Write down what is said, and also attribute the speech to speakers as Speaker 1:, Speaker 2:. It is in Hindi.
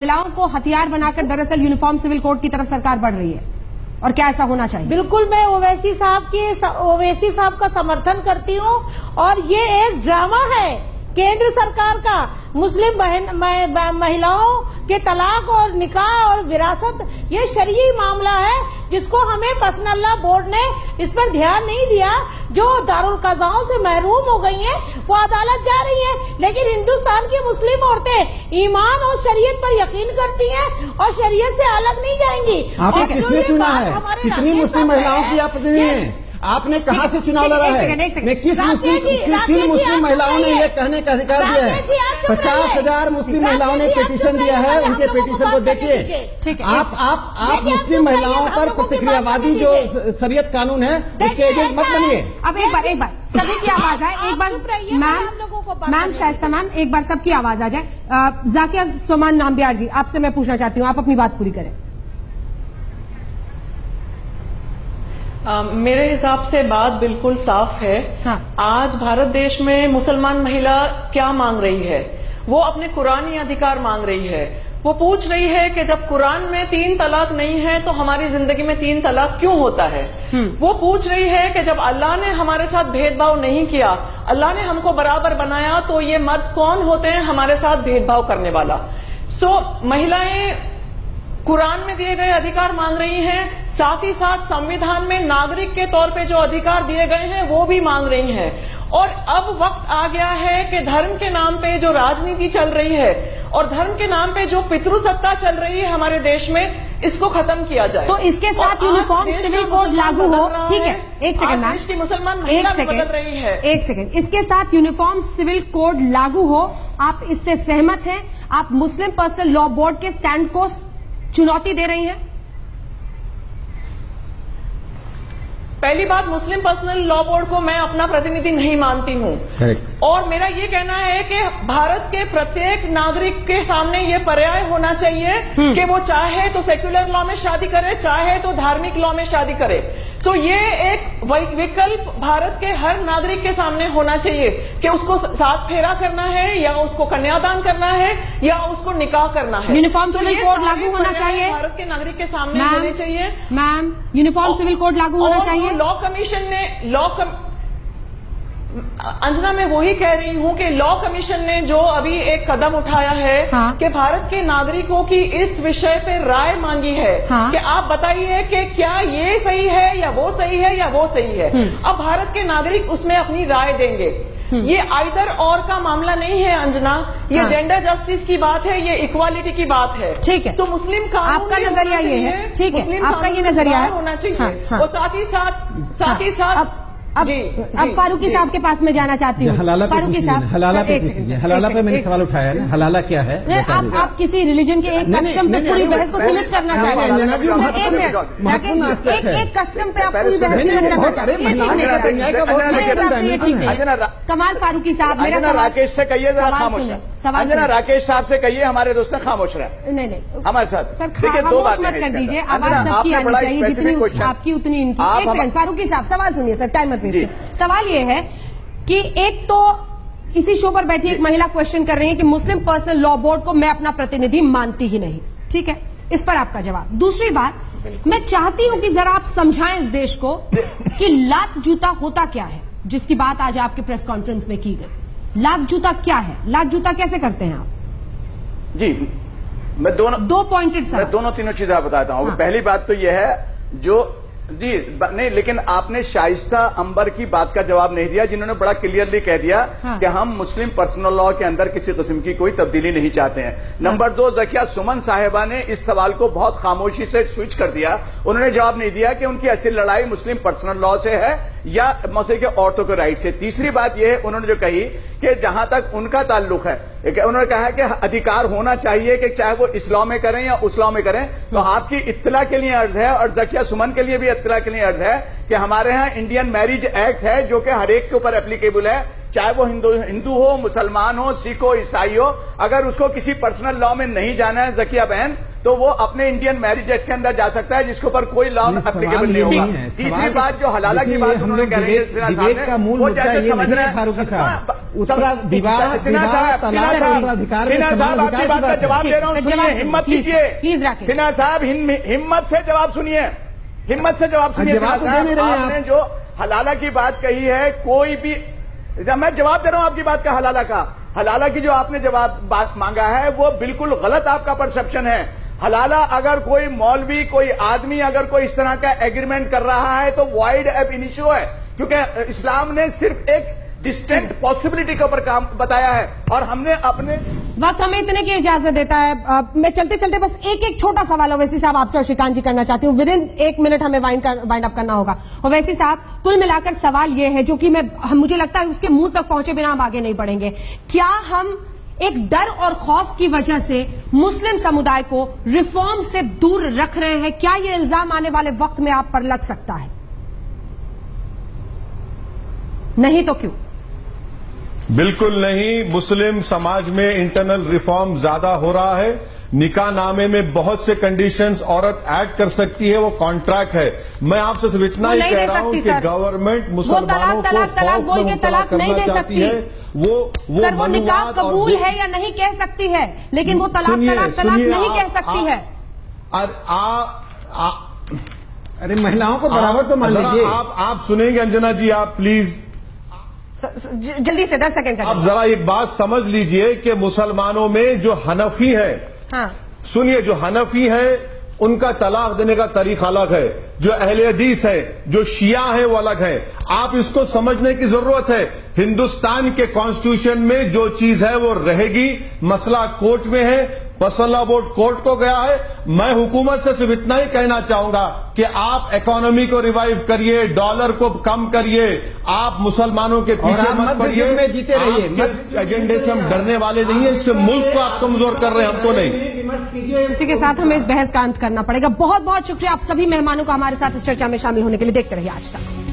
Speaker 1: महिलाओं को हथियार बनाकर दरअसल यूनिफॉर्म सिविल कोड की तरफ सरकार बढ़ रही है, और क्या ऐसा होना चाहिए?
Speaker 2: बिल्कुल, मैं ओवैसी साहब का समर्थन करती हूँ और ये एक ड्रामा है केंद्र सरकार का। मुस्लिम महिलाओं के तलाक और निकाह और विरासत ये शरई मामला है जिसको हमें पर्सनल लॉ बोर्ड ने इस पर ध्यान नहीं दिया। जो दारुल कज़ाओं से महरूम हो गई हैं वो अदालत जा रही हैं, लेकिन हिंदुस्तान की मुस्लिम औरतें ईमान और शरीयत पर यकीन करती हैं और शरीयत से अलग नहीं जाएंगी।
Speaker 3: आपने किसने चुना है? कितनी मुस्लिम महिलाओं की आप आपने कहां से चुनाव लड़ा है? किस मुस्लिम महिलाओं ने ये कहने का अधिकार दिया है? 50,000 मुस्लिम महिलाओं ने पिटीशन दिया है। उनके पिटीशन को देखिए। आप मुस्लिम महिलाओं पर प्रतिक्रियावादी जो शरीयत कानून है उसके एजेंट मत बनिए।
Speaker 1: अब एक बार सभी की आवाज आए। एक बार मैम शाइस्ता मैम, एक बार सबकी आवाज आ जाए। जाकिया सुमन नाम्बियार जी, आपसे मैं पूछना चाहती हूँ, आप अपनी बात पूरी करें।
Speaker 4: मेरे हिसाब से बात बिल्कुल साफ है।
Speaker 1: हाँ।
Speaker 4: आज भारत देश में मुसलमान महिला क्या मांग रही है? वो अपने कुरानी अधिकार मांग रही है। वो पूछ रही है कि जब कुरान में 3 तलाक नहीं है तो हमारी जिंदगी में 3 तलाक क्यों होता है? वो पूछ रही है कि जब अल्लाह ने हमारे साथ भेदभाव नहीं किया, अल्लाह ने हमको बराबर बनाया, तो ये मर्द कौन होते हैं हमारे साथ भेदभाव करने वाला? महिलाएं कुरान में दिए गए अधिकार मांग रही हैं, साथ ही साथ संविधान में नागरिक के तौर पे जो अधिकार दिए गए हैं वो भी मांग रही हैं। और अब वक्त आ गया है कि धर्म के नाम पे जो राजनीति चल रही है और धर्म के नाम पे जो पितृसत्ता चल रही है हमारे देश में, इसको खत्म किया जाए।
Speaker 1: तो इसके साथ यूनिफॉर्म सिविल कोड लागू हो। ठीक है, एक सेकंड मैम,
Speaker 4: देश की मुसलमान महिला बदल रही है।
Speaker 1: एक सेकंड, इसके साथ यूनिफॉर्म सिविल कोड लागू हो, आप इससे सहमत हैं? आप मुस्लिम पर्सनल लॉ बोर्ड के स्टैंड को चुनौती दे रही हैं?
Speaker 4: पहली बात, मुस्लिम पर्सनल लॉ बोर्ड को मैं अपना प्रतिनिधि नहीं मानती हूं। और मेरा ये कहना है कि भारत के प्रत्येक नागरिक के सामने ये पर्याय होना चाहिए कि वो चाहे तो सेक्युलर लॉ में शादी करे, चाहे तो धार्मिक लॉ में शादी करे। तो ये एक विकल्प भारत के हर नागरिक के सामने होना चाहिए कि उसको साथ फेरा करना है या उसको कन्यादान करना है या उसको निकाह करना है।
Speaker 1: यूनिफॉर्म सिविल कोड लागू होना चाहिए,
Speaker 4: भारत के नागरिक के सामने होने चाहिए।
Speaker 1: मैम, यूनिफॉर्म सिविल कोड लागू होना चाहिए।
Speaker 4: लॉ कमीशन ने अंजना, मैं वही कह रही हूं कि लॉ कमीशन ने जो अभी एक कदम उठाया है कि भारत के नागरिकों की इस विषय पे राय मांगी है कि आप बताइए कि क्या ये सही है या वो सही है या वो सही है। अब भारत के नागरिक उसमें अपनी राय देंगे। ये आइदर और का मामला नहीं है अंजना, ये जेंडर जस्टिस की बात है, ये इक्वालिटी की बात है।
Speaker 1: ठीक है,
Speaker 4: तो मुस्लिम कानून
Speaker 1: आपका नजरिया ये है। ठीक है, आपका ये नजरिया है
Speaker 4: होना चाहिए। और साथ ही साथ
Speaker 1: अब फारूकी साहब के पास में जाना चाहती हूँ। फारूकी साहब,
Speaker 3: हलाला पे मैंने सवाल उठाया है ना, हलाला क्या है?
Speaker 1: आप किसी रिलीजन के एक कस्टम पे पूरी बहस को सीमित करना चाहते हैं। एक कस्टम पे आप पूरी बहस सीमित करना चाहते हैं। कमाल फारूकी साहब, मेरा सवाल
Speaker 5: राकेश से कहिए, अंजना राकेश साहब से कहिए, हमारे दोस्त खामोश रहे।
Speaker 1: नहीं
Speaker 5: हमारे साथ
Speaker 1: सर, खामोश मत कर दीजिए, आवाज सबकी आनी चाहिए, जितनी आपकी उतनी इनकी। एक सेकंड फारूकी साहब, सवाल सुनिए सर, टाइम। सवाल यह है कि एक तो इसी शो पर बैठी एक महिला क्वेश्चन कर रही है कि मुस्लिम पर्सनल लॉ बोर्ड को मैं अपना प्रतिनिधि मानती ही नहीं। ठीक है, इस पर आपका जवाब। दूसरी बात, मैं चाहती हूं कि जरा आप समझाएं इस देश को कि लात जूता होता क्या है, जिसकी बात आज आपके प्रेस कॉन्फ्रेंस में की गई। लात जूता क्या है? लात जूता कैसे करते हैं आप?
Speaker 5: जी, मैं
Speaker 1: दो पॉइंटेड सर,
Speaker 5: मैं दोनों तीनों चीजें बताता हूं। पहली बात तो यह है जो जी नहीं, लेकिन आपने शाइस्ता अंबर की बात का जवाब नहीं दिया, जिन्होंने बड़ा क्लियरली कह दिया कि हम मुस्लिम पर्सनल लॉ के अंदर किसी किस्म की कोई तब्दीली नहीं चाहते हैं। नंबर 2, जाकिया सुमन साहिबा ने इस सवाल को बहुत खामोशी से स्विच कर दिया। उन्होंने जवाब नहीं दिया कि उनकी असली लड़ाई मुस्लिम पर्सनल लॉ से है या मसले के औरतों के राइट से। तीसरी बात यह है, उन्होंने जो कही कि जहां तक उनका ताल्लुक है, उन्होंने कहा है कि अधिकार होना चाहिए कि चाहे वो इस लॉ में करें या उस लॉ में करें। तो आपकी इत्तला के लिए अर्ज है और जाकिया सुमन के लिए भी इत्तला के लिए अर्ज है कि हमारे यहां इंडियन मैरिज एक्ट है जो कि हर एक के ऊपर एप्लीकेबल है, चाहे वो हिंदू हो, मुसलमान हो, सिख हो, ईसाई हो। अगर उसको किसी पर्सनल लॉ में नहीं जाना है जाकिया बहन, तो वो अपने इंडियन मैरिज एक्ट के अंदर जा सकता है, जिसके ऊपर कोई लॉ एप्लीकेबल नहीं होगा। तीसरी बात जो हलाला की बात उन्होंने कह रहे हैं
Speaker 3: का मूल मुद्दा ये नहीं है फारूकी साहब, उत्तराधिकार
Speaker 5: सिन्हा साहब आपकी बात का जवाब दे रहा हूँ, सुनिए, हिम्मत कीजिए सिन्हा साहब, हिम्मत से जवाब सुनिए, हिम्मत से जवाब सुनिए। आपने जो हलाला की बात कही है, कोई भी, मैं जवाब दे रहा हूं आपकी बात का, हलाला की जो आपने बात मांगा है वो बिल्कुल गलत आपका परसेप्शन है। हलाला अगर कोई मौलवी, कोई आदमी अगर कोई इस तरह का एग्रीमेंट कर रहा है तो वाइड एब इनिशियो है, क्योंकि इस्लाम ने सिर्फ एक डिस्टेंट पॉसिबिलिटी के ऊपर काम बताया है और हमने अपने
Speaker 1: वक्त हमें इतने की इजाजत देता है। मैं चलते चलते बस एक छोटा सवाल ओवैसी साहब आपसे और श्रीकांत जी करना चाहती हूँ, विद इन 1 मिनट हमें वाइंड अप करना होगा। ओवैसी साहब, कुल मिलाकर सवाल यह है, जो कि मुझे लगता है उसके मुंह तक पहुंचे बिना हम आगे नहीं बढ़ेंगे, क्या हम एक डर और खौफ की वजह से मुस्लिम समुदाय को रिफॉर्म से दूर रख रहे हैं? क्या यह इल्जाम आने वाले वक्त में आप पर लग सकता है? नहीं तो क्यों?
Speaker 6: बिल्कुल नहीं। मुस्लिम समाज में इंटरनल रिफॉर्म ज्यादा हो रहा है। निकाह नामे में बहुत से कंडीशंस औरत ऐड कर सकती है, वो कॉन्ट्रैक्ट है। मैं आपसे सिर्फ इतना ही कह रहा हूं कि गवर्नमेंट मुसलमानों को
Speaker 1: तलाक बोल के तलाक नहीं दे सकती है।
Speaker 6: वो
Speaker 1: सर, वो निकाह कबूल है या नहीं कह सकती है, लेकिन वो तलाक नहीं कह सकती है।
Speaker 3: अरे महिलाओं को बराबर तो मान लीजिए।
Speaker 6: आप सुनेंगे अंजना जी, आप प्लीज
Speaker 1: जल्दी से 10 सेकंड
Speaker 6: आप जरा एक बात समझ लीजिए कि मुसलमानों में जो हनफी है,
Speaker 1: हाँ,
Speaker 6: सुनिए, जो हनफी है उनका तलाक देने का तरीका अलग है, जो अहले हदीस है, जो शिया है, वो अलग है। आप इसको समझने की जरूरत है। हिंदुस्तान के कॉन्स्टिट्यूशन में जो चीज है वो रहेगी। मसला कोर्ट में है, मसला बोर्ड कोर्ट को गया है। मैं हुकूमत से सिर्फ इतना ही कहना चाहूंगा कि आप इकोनॉमी को रिवाइव करिए, डॉलर को कम करिए, आप मुसलमानों के पीछे मत पड़िए,
Speaker 3: में जीते रहिए।
Speaker 6: एजेंडे से हम डरने वाले नहीं है, इससे मुल्क को आप कमजोर कर रहे हैं, हमको नहीं।
Speaker 1: इसी के साथ हमें इस बहस का अंत करना पड़ेगा। बहुत बहुत शुक्रिया आप सभी मेहमानों का हमारे साथ इस चर्चा में शामिल होने के लिए। देखते रहिए आज तक।